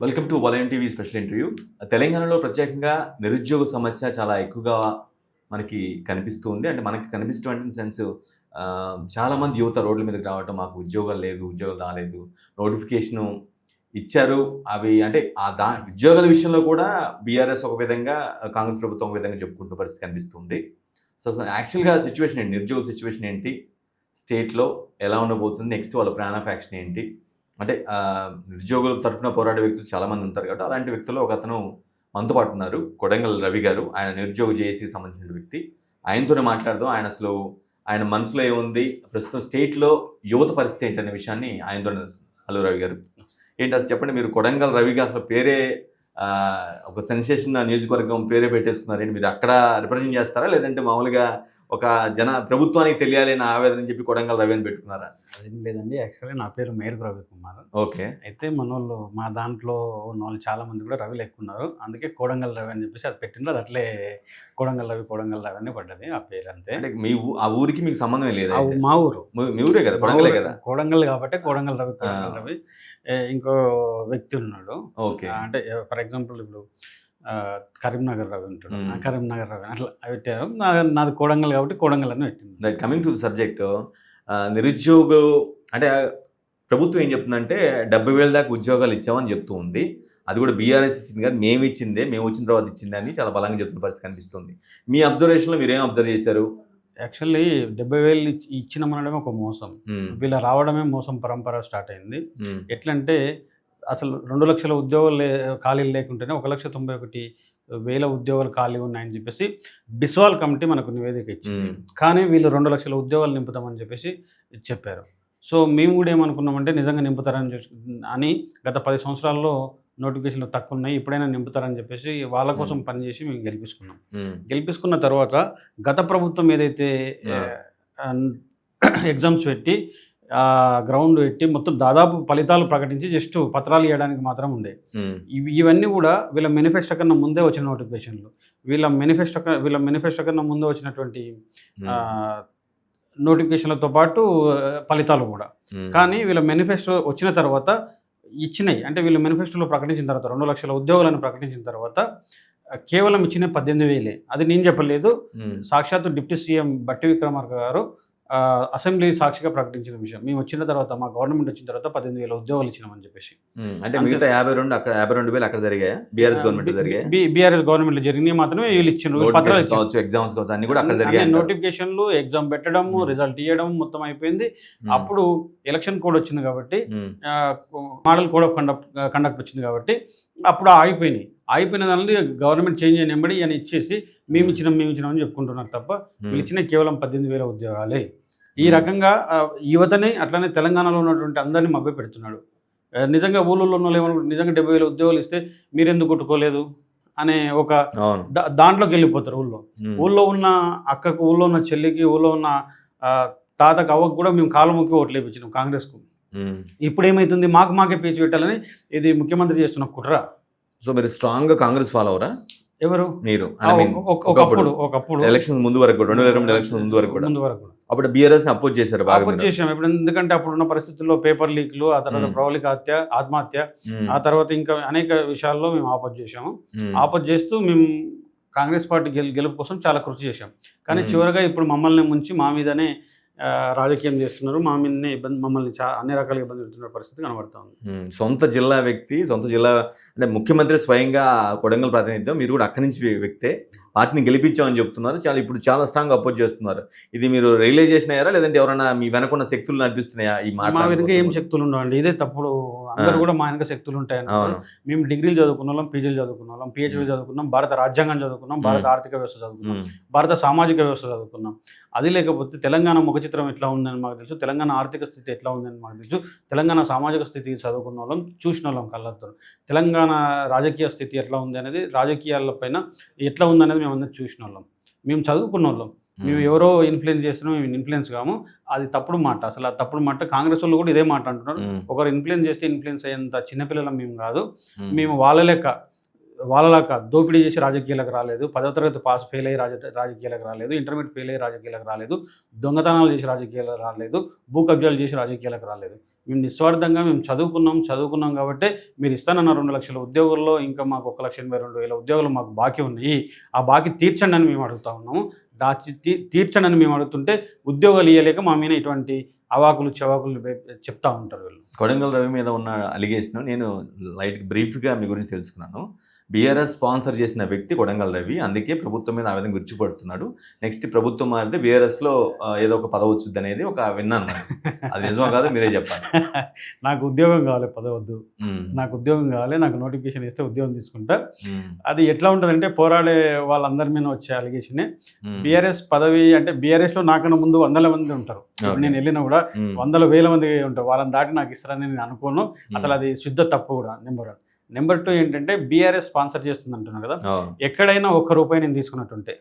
Welcome to వలయం TV special interview. తెలంగాణలో ప్రత్యేకంగా నిరుద్యోగ సమస్య చాలా ఎక్కువగా మనకి కనిపిస్తూ ఉంది. అంటే మనకి కనిపించడం అంటే ఇన్ సెన్స్ చాలామంది యువత రోడ్ల మీదకి రావటం, మాకు ఉద్యోగాలు లేదు, ఉద్యోగాలు రాలేదు, నోటిఫికేషను ఇచ్చారు. అవి అంటే ఉద్యోగాల విషయంలో కూడా బీఆర్ఎస్ ఒక విధంగా, కాంగ్రెస్ ప్రభుత్వం ఒక విధంగా చెప్పుకుంటున్న పరిస్థితి కనిపిస్తుంది. సో, అసలు యాక్చువల్‌గా సిట్యుయేషన్ ఏంటి? నిరుద్యోగ సిట్యుయేషన్ ఏంటి? స్టేట్‌లో ఎలా ఉండబోతుంది? నెక్స్ట్ వాళ్ళ ప్లాన్ ఆఫ్ యాక్షన్ ఏంటి? అంటే నిరుద్యోగుల తరపున పోరాడే వ్యక్తులు చాలామంది ఉంటారు కాబట్టి, అలాంటి వ్యక్తుల్లో ఒకతను మనతో పాటు ఉన్నారు. కొడంగల్ రవి గారు. ఆయన నిరుద్యోగ జేఏసీకి సంబంధించిన వ్యక్తి. ఆయనతోనే మాట్లాడదాం. ఆయన మనసులో ఏముంది? ప్రస్తుతం స్టేట్‌లో యువత పరిస్థితి ఏంటనే విషయాన్ని ఆయనతోనే తెలుస్తుంది. హలో రవి గారు. ఏంటి అసలు చెప్పండి, మీరు కొడంగల్ రవిగా అసలు పేరే ఒక సెన్సేషన్ నియోజకవర్గం పేరే పెట్టేసుకున్నారేంటి? మీరు అక్కడ రిప్రజెంట్ చేస్తారా? లేదంటే మామూలుగా ఒక ప్రభుత్వానికి తెలియాలి అనే ఆవేదన చెప్పి కొడంగల్ రవి అని పెట్టుకున్నారా? అదేం లేదండి. యాక్చువల్లీ నా పేరు మేరుగు రవికుమార్. ఓకే. అయితే మనోళ్ళు మా దాంట్లో ఉన్నోళ్ళు చాలామంది కూడా రవి లెక్కున్నారు. అందుకే కోడంగల్ రవి అని చెప్పేసి అది పెట్టిండ్రు. అది అట్లే కోడంగల్ రవి అని పడ్డది ఆ పేరు అంతే. అంటే మీ ఆ ఊరికి మీకు సంబంధం లేదు. మా ఊరు. మీ ఊరే కదా, కొడంగలే కదా. కోడంగల్ కాబట్టి కోడంగల్ రవి. ఇంకో వ్యక్తి ఉన్నాడు. ఓకే. అంటే ఫర్ ఎగ్జాంపుల్ ఇప్పుడు కరీంనగర్ రవి ఉంటాడు. కరీంనగర్ రవి అట్లా పెట్టారు. నాది కోడంగల్ కాబట్టి కోడంగల్ అని పెట్టింది. Right. Coming to the subject, నిరుద్యోగం అంటే ప్రభుత్వం ఏం చెప్తుందంటే 70,000 దాకా ఉద్యోగాలు ఇచ్చామని చెప్తూ ఉంది. అది కూడా బీఆర్ఎస్ ఇచ్చింది కాదు, మేము వచ్చిన తర్వాత ఇచ్చింది అని చాలా బలంగా చెప్తున్న పరిస్థితి కనిపిస్తుంది. మీ అబ్జర్వేషన్లో మీరేం అబ్జర్వ్ చేశారు? యాక్చువల్లీ 70,000 ఇచ్చినామనడమే ఒక మోసం. వీళ్ళ రావడమే మోసం పరంపర స్టార్ట్ అయింది. ఎట్లంటే అసలు 2 లక్షల ఉద్యోగాలు ఖాళీలు లేకుంటేనే 1,91,000 ఉద్యోగాలు ఖాళీ ఉన్నాయని చెప్పేసి బిస్వాల్ కమిటీ మనకు నివేదిక ఇచ్చింది. కానీ వీళ్ళు 2 లక్షల ఉద్యోగాలు నింపుతామని చెప్పేసి చెప్పారు. సో మేము కూడా ఏమనుకున్నామంటే నిజంగా నింపుతారని అని గత 10 సంవత్సరాల్లో నోటిఫికేషన్లు తక్కువ ఉన్నాయి, ఇప్పుడైనా నింపుతారని చెప్పేసి వాళ్ళ కోసం పనిచేసి మేము గెలిపించుకున్నాం. గెలిపించుకున్న తర్వాత గత ప్రభుత్వం ఏదైతే ఎగ్జామ్స్ పెట్టి గ్రౌండ్ పెట్టి మొత్తం దాదాపు ఫలితాలు ప్రకటించి జస్ట్ పత్రాలు ఇవ్వడానికి మాత్రం ఉండే. ఇవన్నీ కూడా వీళ్ళ మేనిఫెస్టో కన్నా ముందే వచ్చిన నోటిఫికేషన్లు. వీళ్ళ మేనిఫెస్టో కన్నా ముందే వచ్చినటువంటి నోటిఫికేషన్లతో పాటు ఫలితాలు కూడా. కానీ వీళ్ళ మేనిఫెస్టో వచ్చిన తర్వాత ఇచ్చినాయి, అంటే వీళ్ళు మేనిఫెస్టోలో ప్రకటించిన తర్వాత 2 లక్షల ఉద్యోగాలను ప్రకటించిన తర్వాత కేవలం ఇచ్చిన 18,000. అది నేను చెప్పలేదు, సాక్షాత్తు డిప్యూటీ సీఎం బట్టి విక్రమార్క గారు అసెంబ్లీ సాక్షిగా ప్రకటించిన విషయం. మేము వచ్చిన తర్వాత, మా గవర్నమెంట్ వచ్చిన తర్వాత 18,000 ఉద్యోగాలు ఇచ్చినామని చెప్పేసి. అంటే మిగతా 52,000 అక్కడ జరిగాయా? బీఆర్ఎస్ గవర్నమెంట్ జరిగాయి. బీఆర్ఎస్ గవర్నమెంట్ జరిగినాయి మాత్రమే వీళ్ళు ఇచ్చిండ్రు. ఎగ్జామ్స్ కావచ్చు, అన్ని కూడా అక్కడ జరిగాయి. నోటిఫికేషన్లు, ఎగ్జామ్ పెట్టడం, రిజల్ట్ ఇవ్వడం మొత్తం అయిపోయింది. అప్పుడు ఎలక్షన్ కోడ్ వచ్చింది కాబట్టి, మోడల్ కోడ్ ఆఫ్ కండక్ట్ వచ్చింది కాబట్టి అప్పుడు అయిపోయిన దానిలో గవర్నమెంట్ చేంజ్ అయిన వెంబడి అని ఇచ్చేసి మేము ఇచ్చినామని చెప్పుకుంటున్నారు తప్ప వీళ్ళు ఇచ్చిన కేవలం 18,000 ఉద్యోగాలే. ఈ రకంగా యువతని అట్లనే తెలంగాణలో ఉన్నటువంటి అందరినీ మభ్య పెడుతున్నాడు. నిజంగా ఊళ్ళో ఉన్న వాళ్ళు నిజంగా 70,000 ఉద్యోగాలు ఇస్తే మీరెందుకు కొట్టుకోలేదు అనే ఒక దాంట్లోకి వెళ్ళిపోతారు. ఊళ్ళో ఉన్న అక్కకు, ఊళ్ళో ఉన్న చెల్లికి, ఊళ్ళో ఉన్న తాతకు, అవ్వకు కూడా మేము కాలు మొక్కి ఓట్లు వేయించినాం కాంగ్రెస్కు. ఇప్పుడు ఏమవుతుంది, మాకే పేచి పెట్టాలని ఇది ముఖ్యమంత్రి చేస్తున్న కుట్ర. సో మీరు స్ట్రాంగ్గా కాంగ్రెస్ ఫాలో అవరా? ఎవరు? మీరు? ఒకప్పుడు ఎలక్షన్ ముందు వరకు, 2022 ఎలక్షన్ ముందు వరకు అప్పుడు బీఆర్ఎస్ అపోజ్ చేశారు. అపోజ్ చేసాం. ఇప్పుడు ఎందుకంటే అప్పుడున్న పరిస్థితుల్లో పేపర్ లీక్లు, ఆ తర్వాత ప్రౌలిక ఆత్మహత్య, ఆ తర్వాత ఇంకా అనేక విషయాల్లో మేము ఆపోజ్ చేసాము. ఆపోజ్ చేస్తూ మేము కాంగ్రెస్ పార్టీ గెలుపు కోసం చాలా కృషి చేశాం. కానీ చివరిగా ఇప్పుడు మమ్మల్ని ముంచి మా మీదనే రాజకీయం చేస్తున్నారు, మా మీదనే మమ్మల్ని అన్ని రకాలుగా ఇబ్బంది పెడుతున్న పరిస్థితి కనబడతా ఉంది. సొంత జిల్లా అంటే ముఖ్యమంత్రి స్వయంగా కొడంగల్ ప్రాతినిధ్యం, మీరు కూడా అక్కడి నుంచి వ్యక్తే, పార్టీని గెలిపించామని చెప్తున్నారు. చాలా స్ట్రాంగ్ అపోజ్ చేస్తున్నారు. ఇది మీరు రియలైజేషన్ అయ్యారా, లేదంటే ఎవరైనా మీ వెనకున్న శక్తులు నడిపిస్తున్నాయా? ఈ మాట మా వెనుక ఏం శక్తులు ఉండవండి, ఇదే తప్పుడు. అందరూ కూడా మా వెనక శక్తులు ఉంటాయని. మేము డిగ్రీలు చదువుకున్న వాళ్ళం, పీజీలు చదువుకున్న వాళ్ళం, పిహెచ్డీలు చదువుకున్నాం, భారత రాజ్యాంగం చదువుకున్నాం, భారత ఆర్థిక వ్యవస్థ చదువుకున్నాం, భారత సామాజిక వ్యవస్థ చదువుకున్నాం. అది లేకపోతే తెలంగాణ ముఖ చిత్రం ఎట్లా ఉందని మాకు తెలుసు, తెలంగాణ ఆర్థిక స్థితి ఎట్లా ఉందని మాకు తెలుసు, తెలంగాణ సామాజిక స్థితి చదువుకున్న వాళ్ళం, చూసిన వాళ్ళం కళ్ళతో. తెలంగాణ రాజకీయ స్థితి ఎట్లా ఉంది అనేది, రాజకీయాల పైన ఎట్లా ఉందనేది మేము అందరం చూసిన వాళ్ళం, మేము చదువుకున్న వాళ్ళం. మేము ఎవరో ఇన్ఫ్లుయెన్స్ చేస్తున్నాం, మేము ఇన్ఫ్లుయెన్స్ కాము. అది తప్పుడు మాట. అసలు ఆ తప్పుడు మాట కాంగ్రెస్ వాళ్ళు కూడా ఇదే మాట అంటున్నారు. ఒకరు ఇన్ఫ్లుయెన్స్ చేస్తే ఇన్ఫ్లుయెన్స్ అయ్యేంత చిన్నపిల్లలం మేము కాదు. మేము వాళ్ళలాగా దోపిడీ చేసి రాజకీయాలకు రాలేదు, 10వ తరగతి పాస్ ఫెయిల్ అయ్యి రాజకీయాలకు రాలేదు, ఇంటర్మీడియట్ ఫెయిల్ అయ్యి రాజకీయాలకు రాలేదు, దొంగతనాలు చేసి రాజకీయాలకు రాలేదు, భూ కబ్జాలు చేసి రాజకీయాలకు రాలేదు. మేము నిస్వార్థంగా మేము చదువుకున్నాం కాబట్టి మీరు ఇస్తానన్న 2 లక్షల ఉద్యోగుల్లో ఇంకా మాకు 1,82,000 ఉద్యోగులు మాకు బాకీ ఉన్నాయి. ఆ బాకీ తీర్చండి అని మేము అడుగుతా ఉన్నాము. తీర్చండి అని మేము అడుగుతుంటే ఉద్యోగాలు ఇయ్యలేక మా మీద ఇటువంటి అవాకులు చెవాకులు చెప్తా ఉంటారు వీళ్ళు. కొడంగల్ రవి మీద ఉన్న అలిగేషన్ నేను బ్రీఫ్గా మీ గురించి తెలుసుకున్నాను. బీఆర్ఎస్ స్పాన్సర్ చేసిన వ్యక్తి కొడంగల్ రవి, అందుకే ప్రభుత్వం మీద ఆ విధంగా విరుచుపడుతున్నాడు. నెక్స్ట్ ప్రభుత్వం మారితే బీఆర్ఎస్లో ఏదో ఒక పదవి వచ్చింది అనేది ఒక విన్నాను. అది నిజమా కాదు మీరే చెప్పాలి. నాకు ఉద్యోగం కావాలి, పదవద్దు. నాకు ఉద్యోగం కావాలి, నాకు నోటిఫికేషన్ ఇస్తే ఉద్యోగం తీసుకుంటా. అది ఎట్లా ఉంటుందంటే పోరాడే వాళ్ళందరి మీద వచ్చే అలిగేషనే. బీఆర్ఎస్ పదవి అంటే బీఆర్ఎస్లో నాకన్నా ముందు 100 మంది ఉంటారు. నేను వెళ్ళినా కూడా 100,000 మంది ఉంటారు. వాళ్ళని దాటి నాకు ఇస్తారని నేను అనుకోను. అసలు అది శుద్ధ తప్పు కూడా. నెంబర్ 2 ఏంటంటే బీఆర్ఎస్ స్పాన్సర్ చేస్తుంది అంటున్నాను కదా, ఎక్కడైనా ₹1 నేను తీసుకున్నట్టుంటే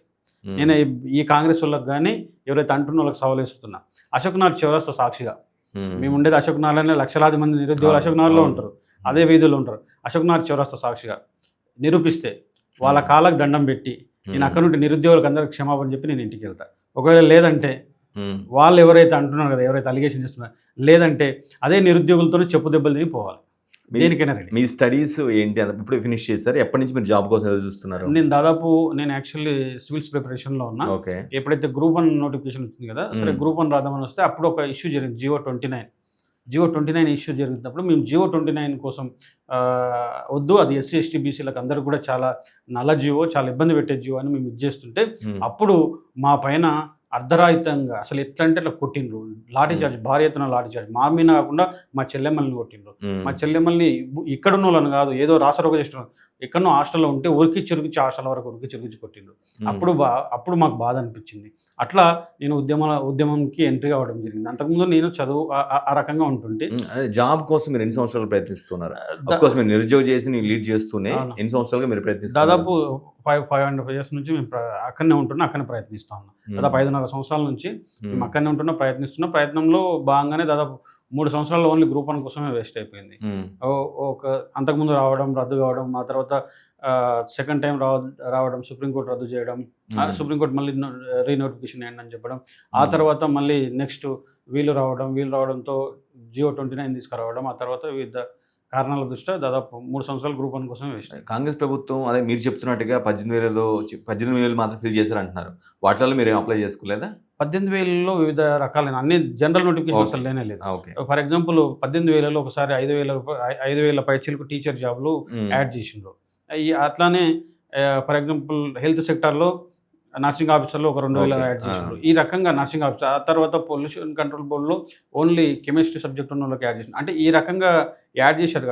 నేను ఈ కాంగ్రెస్ వాళ్ళకి కానీ ఎవరైతే అంటున్న వాళ్ళకి సవాల్ వేస్తున్నా. అశోక్ నగర్ చౌరస్తా సాక్షిగా మేము ఉండేది అశోక్ నగర్లోనే, లక్షలాది మంది నిరుద్యోగులు అశోక్ నగర్లో ఉంటారు, అదే వీధుల్లో ఉంటారు. అశోక్ నగర్ చౌరస్తా సాక్షిగా నిరూపిస్తే వాళ్ళ కాళ్ళకు దండం పెట్టి నేను అక్కడ నుండి నిరుద్యోగులకు అందరికి క్షమాపణ చెప్పి నేను ఇంటికి వెళ్తాను. ఒకవేళ లేదంటే వాళ్ళు ఎవరైతే అంటున్నారు కదా, ఎవరైతే అలిగేషన్ చేస్తున్నారు, లేదంటే అదే నిరుద్యోగులతోనే చెప్పు దెబ్బలు తిని పోవాలి. దేనికైనా రెడీ. మీ స్టడీస్ ఏంటి అది ఇప్పుడు ఫినిష్ చేశారు? ఎప్పటి నుంచి మీరు జాబ్ కోసం ఎదురు చూస్తున్నారు? నేను యాక్చువల్లీ సివిల్స్ ప్రిపరేషన్లో ఉన్నా. ఎప్పుడైతే గ్రూప్ 1 నోటిఫికేషన్ వచ్చింది కదా, సరే గ్రూప్ 1 రాద్దామని వస్తే అప్పుడు ఒక ఇష్యూ జరిగింది, GO29 ఇష్యూ జరిగినప్పుడు మేము GO29 కోసం వద్దు, అది SC ST BCలకు అందరూ కూడా చాలా నల్ల జీవో, చాలా ఇబ్బంది పెట్టే జీవో అని మేము చేస్తుంటే అప్పుడు మా పైన అర్ధరాహితంగా అసలు ఎట్లా అంటే అట్లా కొట్టిండ్రు. లాఠీ చార్జ్, భారీ ఎత్తున లాఠీ చార్జ్. మా మీద కాకుండా మా చెల్లెమ్మల్ని కొట్టిండ్రు. మా చెల్లెమ్మల్ని ఇక్కడున్న వాళ్ళని కాదు, ఏదో రాసరోగ చేస్తున్నారు, ఎక్కడో హాస్టల్లో ఉంటే ఉరికి హాస్టల్ వరకు ఉరికి కొట్టిండ్రు. అప్పుడు మాకు బాధ అనిపించింది. అట్లా నేను ఉద్యమంకి ఎంట్రీ అవ్వడం జరిగింది. అంతకుముందు నేను చదువు ఆ రకంగా ఉంటుంటే. జాబ్ కోసం మీరు ఎన్ని సంవత్సరాలు ప్రయత్నిస్తున్నారు? మీరు నిరుద్యోగ చేసి లీడ్ చేస్తూనే ఎన్ని సంవత్సరాలుగా మీరు ప్రయత్నిస్తున్నారు? దాదాపు 5.5 years నుంచి మేము అక్కడనే ఉంటున్నా, అక్కడనే ప్రయత్నిస్తా ఉన్నాం. దాదాపు 5.5 సంవత్సరాల నుంచి మేము అక్కడనే ఉంటున్నా, ప్రయత్నిస్తున్నా. ప్రయత్నంలో భాగంగానే దాదాపు 3 సంవత్సరాలు ఓన్లీ గ్రూప్ 1 కోసమే వేస్ట్ అయిపోయింది. అంతకుముందు రావడం, రద్దు కావడం, ఆ తర్వాత సెకండ్ టైం రావడం, సుప్రీంకోర్టు రద్దు చేయడం, సుప్రీంకోర్టు మళ్ళీ రీనోటిఫికేషన్ అయ్యండి అని చెప్పడం, ఆ తర్వాత మళ్ళీ నెక్స్ట్ వీళ్ళు రావడంతో GO29 తీసుకురావడం, ఆ తర్వాత వివిధ కారణాల దృష్ట్యా దాదాపు 3 సంవత్సరాలు గ్రూప్ 1 కోసం వేస్ట్. కాంగ్రెస్ ప్రభుత్వం అదే మీరు చెప్తున్నట్టుగా 18,000 మాత్రం ఫిల్ చేశారు అంటున్నారు. వాటిలో మీరు ఏం అప్లై చేసుకోలేదా? 18,000లో వివిధ రకాలైన అన్ని జనరల్ నోటిఫికేషన్ అసలు లేనే లేదు. ఫర్ ఎగ్జాంపుల్ 18,000లో ఒకసారి 5,000 పైచీలకు టీచర్ జాబ్లు యాడ్ చేసిండ్రు. అట్లానే ఫర్ ఎగ్జాంపుల్ హెల్త్ సెక్టార్లో నర్సింగ్ ఆఫీసర్లో ఒక 2,000 యాడ్ చేసిండ్రు. ఈ రకంగా నర్సింగ్ ఆఫీసర్, ఆ తర్వాత పొల్యూషన్ కంట్రోల్ బోర్డులో ఓన్లీ కెమిస్ట్రీ సబ్జెక్ట్ ఉన్న వాళ్ళకి యాడ్ చేసిండ్రు. అంటే ఈ రకంగా యాడ్ చేశారు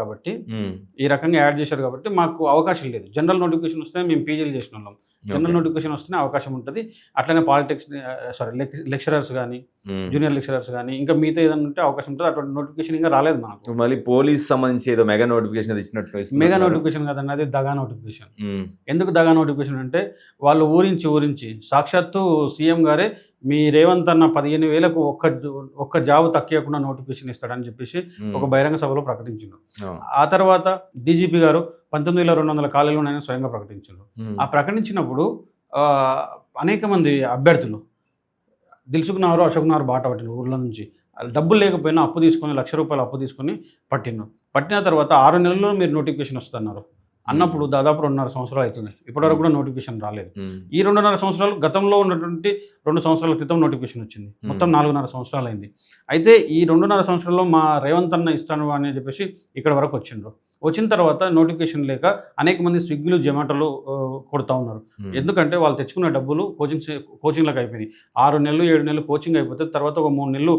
కాబట్టి మాకు అవకాశం లేదు. జనరల్ నోటిఫికేషన్ వస్తే మేము పీజీలు చేసిన వాళ్ళం, జనరల్ నోటిఫికేషన్ వస్తేనే అవకాశం ఉంటుంది. అట్లనే లెక్చరర్స్ కానీ, జూనియర్ లెక్చరర్స్ కానీ, ఇంకా మిగతా ఏదైనా ఉంటే అవకాశం ఉంటుంది. అటువంటి నోటిఫికేషన్ ఇంకా రాలేదు మనకు. మళ్ళీ పోలీస్ సంబంధించి ఏదో మెగా నోటిఫికేషన్ ఇచ్చినట్లు. మెగా నోటిఫికేషన్ కదండి, అది దగా నోటిఫికేషన్. ఎందుకు దగా నోటిఫికేషన్ అంటే వాళ్ళు ఊరించి సాక్షాత్తు సీఎం గారే మీ రేవంత్ అన్న 15,000కు ఒక్క జాబ్ తక్కువకుండా నోటిఫికేషన్ ఇస్తాడని చెప్పేసి ఒక బహిరంగ సభలో ప్రకటించారు. ఆ తర్వాత డీజీపీ గారు 19,200 ఖాళీలు ఉన్నాయని స్వయంగా ప్రకటించారు. ఆ ప్రకటించినప్పుడు అనేక మంది అభ్యర్థులు దిల్సుకున్నారు, అశోక్నగర్ బాట పట్టిన ఊర్ల నుంచి డబ్బులు లేకపోయినా అప్పు తీసుకొని ₹1,00,000 అప్పు తీసుకొని పట్టిన తర్వాత 6 నెలల్లో మీరు నోటిఫికేషన్ వస్తున్నారు అన్నప్పుడు దాదాపు 2.5 సంవత్సరాలు అవుతుంది. ఇప్పటివరకు కూడా నోటిఫికేషన్ రాలేదు. ఈ 2.5 సంవత్సరాలు గతంలో ఉన్నటువంటి 2 సంవత్సరాల క్రితం నోటిఫికేషన్ వచ్చింది. మొత్తం 4.5 సంవత్సరాలు అయింది. అయితే ఈ 2.5 సంవత్సరాల్లో మా రేవంత్ అన్న ఇస్తాను అని చెప్పేసి ఇక్కడ వరకు వచ్చిన తర్వాత నోటిఫికేషన్ లేక అనేక మంది స్విగ్గీలు, జొమాటోలు కొడుతూ ఉన్నారు. ఎందుకంటే వాళ్ళు తెచ్చుకున్న డబ్బులు కోచింగ్లకు అయిపోయినాయి. 6 నెలలు 7 నెలలు కోచింగ్ అయిపోతే తర్వాత ఒక 3 నెలలు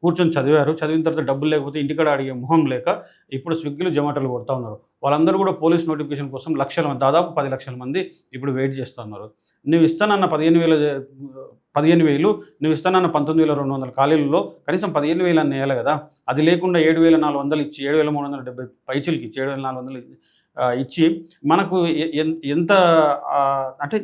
కూర్చొని చదివిన తర్వాత డబ్బులు లేకపోతే ఇంటికాడ అడిగే మొహం లేక ఇప్పుడు స్విగ్గీలు, జొమాటోలు కొడుతూ ఉన్నారు. వాళ్ళందరూ కూడా పోలీస్ నోటిఫికేషన్ కోసం దాదాపు 10 లక్షల మంది ఇప్పుడు వెయిట్ చేస్తున్నారు. నువ్వు ఇస్తానన్న 15,000 నువ్వు ఇస్తానన్న 19,200 ఖాళీలలో కనీసం 15,000 అని వేయాలి కదా. అది లేకుండా 7,400 ఇచ్చి 7,370 పైచీలకి ఇచ్చి 7,400 ఇచ్చి మనకు ఎంత అంటే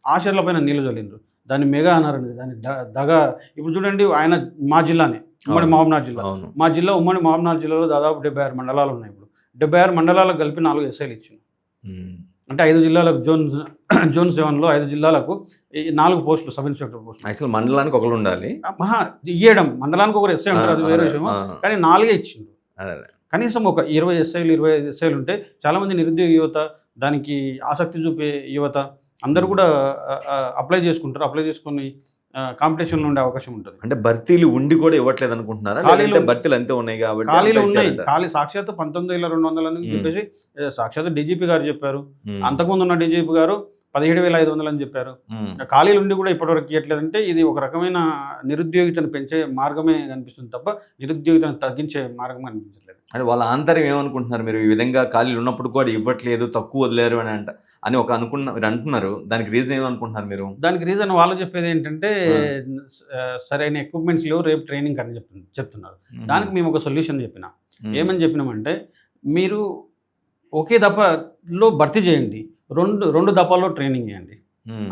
ఆశల పైన నీళ్ళు చల్లిండ్రు. దాన్ని మెగా అన్నారండి, దాన్ని దగా. ఇప్పుడు చూడండి, ఆయన మా జిల్లానే, ఉమ్మడి మహబూబ్నగర్ జిల్లాలో దాదాపు 76 మండలాలు ఉన్నాయి. ఇప్పుడు 76 మండలాలకు కలిపి 4 ఎస్ఐలు ఇచ్చింది. అంటే 5 జిల్లాలకు జోన్ 7లో 5 జిల్లాలకు ఈ 4 పోస్టులు సబ్ ఇన్స్పెక్టర్ పోస్టులు. యాక్చువల్ మండలానికి ఒకరు ఉండాలి. మహా ఇయ్యడం మండలానికి ఒకరు ఎస్ఐ ఉంటారు, అది వేరే విషయము. కానీ 4 ఇచ్చిండు. అదే. కనీసం ఒక 20 ఎస్ఐలు 25 ఎస్ఐలు ఉంటే చాలామంది నిరుద్యోగ యువత, దానికి ఆసక్తి చూపే యువత అందరూ కూడా అప్లై చేసుకుంటారు. అప్లై చేసుకొని కాంపిటీషన్లో ఉండే అవకాశం ఉంటుంది. అంటే భర్తీలు ఉండి కూడా ఇవ్వట్లేదు అనుకుంటున్నారా? భర్తీలు అంతే ఉన్నాయి కాబట్టి ఖాళీలు ఉన్నాయి. సాక్షాత్ 19,200 అని చెప్పేసి సాక్షాత్ డీజీపీ గారు చెప్పారు. అంతకుముందు ఉన్న డీజీపీ గారు 17,500 అని చెప్పారు. ఖాళీలు ఉండి కూడా ఇప్పటివరకు ఇవ్వట్లేదంటే ఇది ఒక రకమైన నిరుద్యోగితను పెంచే మార్గమే కనిపిస్తుంది తప్ప నిరుద్యోగితను తగ్గించే మార్గం అనిపించట్లేదు. అంటే వాళ్ళ ఆంతర్యం ఏమనుకుంటున్నారు? మీరు ఈ విధంగా ఖాళీలు ఉన్నప్పుడు కూడా ఇవ్వట్లేదు, తక్కువ వదిలేరు అని ఒక అంటున్నారు. దానికి రీజన్ ఏమనుకుంటున్నారు మీరు? దానికి రీజన్ వాళ్ళు చెప్పేది ఏంటంటే సరైన ఎక్విప్మెంట్స్ లేవు, రేపు ట్రైనింగ్ అని చెప్తున్నారు. దానికి మేము ఒక సొల్యూషన్ చెప్పినాం. ఏమని చెప్పినామంటే మీరు ఒకే దఫాలో భర్తీ చేయండి, రెండు దఫాల్లో ట్రైనింగ్ చేయండి.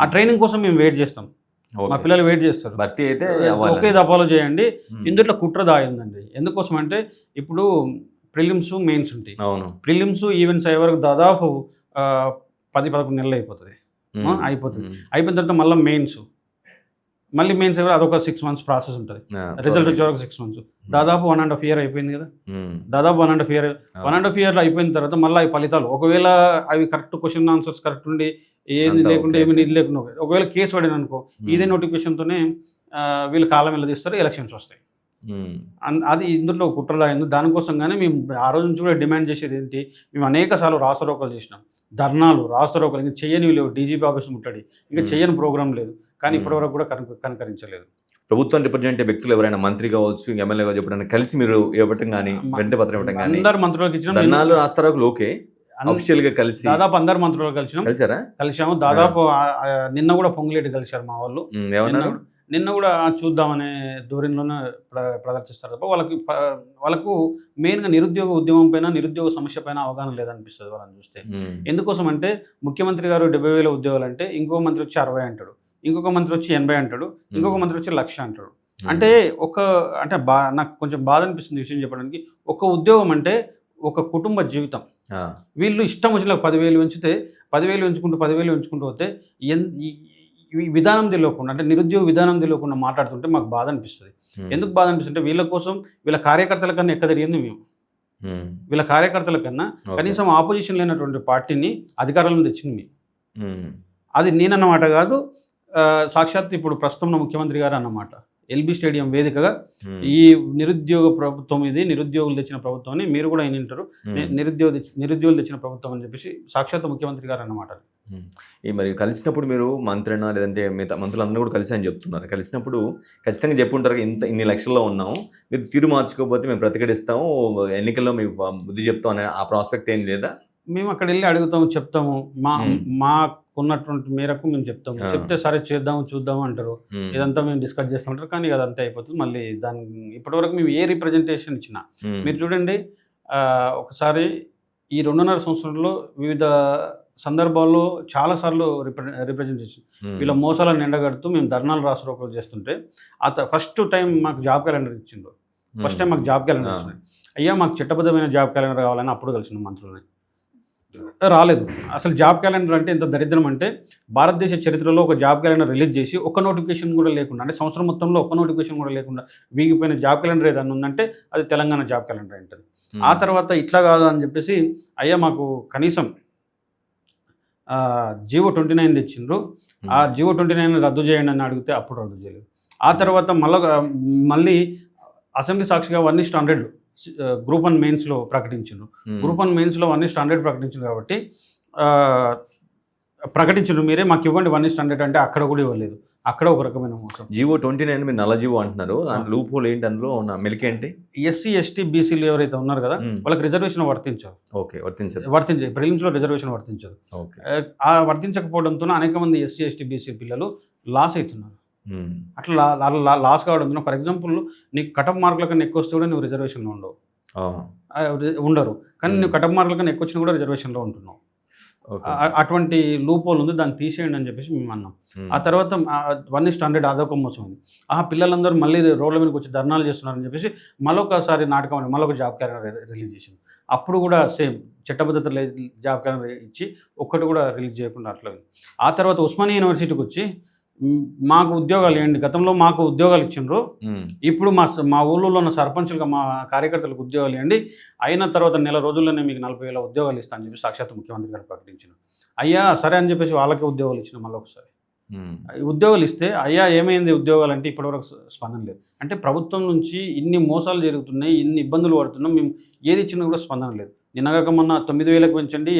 ఆ ట్రైనింగ్ కోసం మేము వెయిట్ చేస్తాం, మా పిల్లలు వెయిట్ చేస్తారు. భర్తీ అయితే ఒకే దఫాలో చేయండి. ఇందులో కుట్ర దాగిందండి. ఎందుకోసం అంటే ఇప్పుడు ప్రిలిమ్స్ మెయిన్స్ ఉంటాయి. ప్రిలిమ్స్ ఈవెంట్స్ అయ్యే వరకు దాదాపు 10-11 నెలలు అయిపోతుంది. అయిపోయిన తర్వాత మళ్ళీ మెయిన్స్ ఎవరు అదొక 6 months ప్రాసెస్ ఉంటుంది. రిజల్ట్ వచ్చే వరకు 6 months, దాదాపు 1.5 year అయిపోయింది కదా. దాదాపు 1.5 year అయిపోయిన తర్వాత మళ్ళీ ఈ ఫలితాలు ఒకవేళ అవి కరెక్ట్ క్వశ్చన్ ఆన్సర్స్ కరెక్ట్ ఉండి ఏది లేకుండా ఏమి ఇది లేకుండా ఒకవేళ కేసు పడిన అనుకో ఇదే నోటిఫికేషన్తోనే వీళ్ళు కాలం వెళ్ళదీస్తారు, ఎలక్షన్స్ వస్తాయి. అది ఇందులో కుట్రదాయింది. దానికోసం కానీ మేము ఆ రోజు నుంచి కూడా డిమాండ్ చేసేది ఏంటి, మేము అనేక సార్లు రాస్తారోకలు చేసినాం, ధర్నాలు, రాస్తారోకలు, ఇంకా చెయ్యనివి లేవు. డీజీపీ ఆఫీస్ ముట్టడి, ఇంకా చెయ్యని ప్రోగ్రాం లేదు. కానీ ఇప్పటివరకు కూడా కనకరించలేదు. ప్రభుత్వం రిప్రజెంట్ వ్యక్తులు ఎవరైనా మంత్రి కావచ్చు, ఎమ్మెల్యే కావచ్చు, ఎప్పుడైనా కలిసి మీరు ఇవ్వటం కానీ వెంటనే పత్రం ఇవ్వటం కానీ అందరు మంత్రులకు ఇచ్చిన ధర్నాలు, రాస్తారోకలు ఓకే, అఫీషియల్ గా కలిసి దాదాపు అందరు మంత్రులు కలిసాము. దాదాపు నిన్న కూడా పొంగులేటి కలిశారు మా వాళ్ళు. నిన్న కూడా చూద్దామనే ధోరణిలోనే ప్రదర్శిస్తారు తప్ప వాళ్ళకు మెయిన్గా నిరుద్యోగ ఉద్యమం పైన, నిరుద్యోగ సమస్య పైన అవగాహన లేదనిపిస్తుంది వాళ్ళని చూస్తే. ఎందుకోసం అంటే ముఖ్యమంత్రి గారు 70,000 ఉద్యోగాలు అంటే ఇంకో మంత్రి వచ్చి 60 అంటాడు, ఇంకొక మంత్రి వచ్చి 80 అంటాడు, ఇంకొక మంత్రి వచ్చి 1,00,000 అంటాడు. అంటే నాకు కొంచెం బాధ అనిపిస్తుంది విషయం చెప్పడానికి. ఒక ఉద్యోగం అంటే ఒక కుటుంబ జీవితం. వీళ్ళు ఇష్టం వచ్చిన 10,000 పెంచితే 10,000 పెంచుకుంటూ పోతే విధానం తెలియకుండా, అంటే నిరుద్యోగ విధానం తెలియకుండా మాట్లాడుతుంటే మాకు బాధ అనిపిస్తుంది. ఎందుకు బాధ అనిపిస్తుంటే వీళ్ళ కోసం వీళ్ళ కార్యకర్తల కన్నా ఎక్క తిరిగింది మేము. వీళ్ళ కార్యకర్తల కన్నా కనీసం ఆపోజిషన్ లేనటువంటి పార్టీని అధికారంలో తెచ్చింది మేము. అది నేనన్నమాట కాదు, సాక్షాత్ ఇప్పుడు ప్రస్తుతం ముఖ్యమంత్రి గారు అన్నమాట. ఎల్బీ స్టేడియం వేదికగా ఈ నిరుద్యోగ ప్రభుత్వం, ఇది నిరుద్యోగులు తెచ్చిన ప్రభుత్వం అని మీరు కూడా వింటారు, నిరుద్యోగులు తెచ్చిన ప్రభుత్వం అని చెప్పేసి సాక్షాత్ ముఖ్యమంత్రి గారు అన్నమాట. ఈ మరి కలిసినప్పుడు మీరు మంత్రినా లేదంటే మిగతా మంత్రులందరూ కూడా కలిసి అని చెప్తున్నారు. కలిసినప్పుడు ఖచ్చితంగా చెప్పుంటారు, ఇన్ని లక్షల్లో ఉన్నాము, మీరు తీరు మార్చుకోకపోతే మేము ప్రతిఘటిస్తాము, ఎన్నికల్లో మీకు బుద్ధి చెప్తాం అనే ఆ ప్రాస్పెక్ట్ ఏం లేదా? మేము అక్కడ వెళ్ళి అడుగుతాము, చెప్తాము, మాకున్నటువంటి మేరకు మేము చెప్తాము. చెప్తే సరే చేద్దాము చూద్దాము అంటారు. ఇదంతా మేము డిస్కస్ చేస్తుంటారు, కానీ అదంతా అయిపోతుంది. మళ్ళీ దాని ఇప్పటివరకు మేము ఏ రిప్రజెంటేషన్ ఇచ్చినా మీరు చూడండి, ఒకసారి ఈ 2.5 సంవత్సరంలో వివిధ సందర్భాల్లో చాలాసార్లు రిప్రజెంటేషన్ వీళ్ళ మోసాలను ఎండగడుతూ మేము ధర్నాలు రాష్ట్రోకలు చేస్తుంటే ఫస్ట్ టైం మాకు జాబ్ క్యాలెండర్ ఇచ్చిండు. ఫస్ట్ టైం మాకు జాబ్ క్యాలెండర్ వచ్చింది. అయ్యా మాకు చట్టబద్ధమైన జాబ్ క్యాలెండర్ కావాలని అప్పుడు కలిసిన మంత్రులని రాలేదు. అసలు జాబ్ క్యాలెండర్ అంటే ఎంత దరిద్రం అంటే, భారతదేశ చరిత్రలో ఒక జాబ్ క్యాలెండర్ రిలీజ్ చేసి ఒక్క నోటిఫికేషన్ కూడా లేకుండా, అంటే సంవత్సరం మొత్తంలో ఒక్క నోటిఫికేషన్ కూడా లేకుండా వీగిపోయిన జాబ్ క్యాలెండర్ ఏదైనా ఉందంటే అది తెలంగాణ జాబ్ క్యాలెండర్ ఉంటుంది. ఆ తర్వాత ఇట్లా కాదు అని చెప్పేసి అయ్యా మాకు కనీసం జీవో 29 తెచ్చిండ్రు, ఆ జీవో 29 రద్దు చేయండి అని అడిగితే అప్పుడు రద్దు చేయలేదు. ఆ తర్వాత మళ్ళీ అసెంబ్లీ సాక్షిగా 1 స్టాండర్డ్ గ్రూప్ 1 మెయిన్స్లో ప్రకటించిండ్రు. గ్రూప్ 1 మెయిన్స్లో 1 స్టాండర్డ్ ప్రకటించింది కాబట్టి ప్రకటించిండ్రు, మీరే మాకు ఇవ్వండి 1 స్టాండర్డ్ అంటే అక్కడ కూడా ఇవ్వలేదు. అక్కడ ఒక రకమైన మోసం. జీవో 29 మీరు నల్ల జీవో అంటున్నారు, దాని లూప్ హోల్ ఏంటి, అందులో ఉన్న మెలిక ఏంటి? ఎస్సీ ఎస్టీ బీసీలు ఎవరైతే ఉన్నారు కదా వాళ్ళకి రిజర్వేషన్ వర్తించదు. ప్రిలిమ్స్లో రిజర్వేషన్ వర్తించదు. ఆ వర్తించకపోవడంతో అనేక మంది ఎస్సీ ఎస్టీ బీసీ పిల్లలు లాస్ అవుతున్నారు. అట్లా లాస్ కావడంతో ఫర్ ఎగ్జాంపుల్ నీకు కటప్ మార్కుల కన్నా ఎక్కువ వస్తే కూడా నువ్వు రిజర్వేషన్లో ఉండరు, కానీ నువ్వు కటప్ మార్కుల కన్నా ఎక్కువ వచ్చినా కూడా రిజర్వేషన్లో ఉంటున్నావు. అటువంటి లూప్ హోల్ ఉంది, దాన్ని తీసేయండి అని చెప్పేసి మేము అన్నాం. ఆ తర్వాత 1 స్టాండర్డ్ అదొక మోసం ఉంది. పిల్లలందరూ మళ్ళీ రోడ్ల మీదకి వచ్చి ధర్నాలు చేస్తున్నారని చెప్పేసి మళ్ళొకసారి నాటకం, మళ్ళొక జాబ్ క్యాలెండర్ రిలీజ్ చేసింది. అప్పుడు కూడా సేమ్ చట్టబద్ధత జాబ్ క్యాలెండర్ ఇచ్చి ఒక్కటి కూడా రిలీజ్ చేయకుండా అట్లా ఉంది. ఆ తర్వాత ఉస్మానియా యూనివర్సిటీకి వచ్చి మాకు ఉద్యోగాలు ఇవ్వండి, గతంలో మాకు ఉద్యోగాలు ఇచ్చిండ్రు, ఇప్పుడు మా ఊళ్ళో ఉన్న సర్పంచులుగా మా కార్యకర్తలకు ఉద్యోగాలు ఇవ్వండి, అయిన తర్వాత నెల రోజుల్లోనే మీకు 40,000 ఉద్యోగాలు ఇస్తా అని చెప్పి సాక్షాత్ ముఖ్యమంత్రి గారు ప్రకటించారు. అయ్యా సరే అని చెప్పేసి వాళ్ళకే ఉద్యోగాలు ఇచ్చిన మళ్ళీ ఒకసారి ఉద్యోగాలు ఇస్తే అయ్యా ఏమైంది ఉద్యోగాలు అంటే ఇప్పటివరకు స్పందన లేదు. అంటే ప్రభుత్వం నుంచి ఇన్ని మోసాలు జరుగుతున్నాయి, ఇన్ని ఇబ్బందులు పడుతున్నాం, మేము ఏది ఇచ్చినా కూడా స్పందన లేదు. నిన్నగాక మొన్న 9,000కి పెంచండి,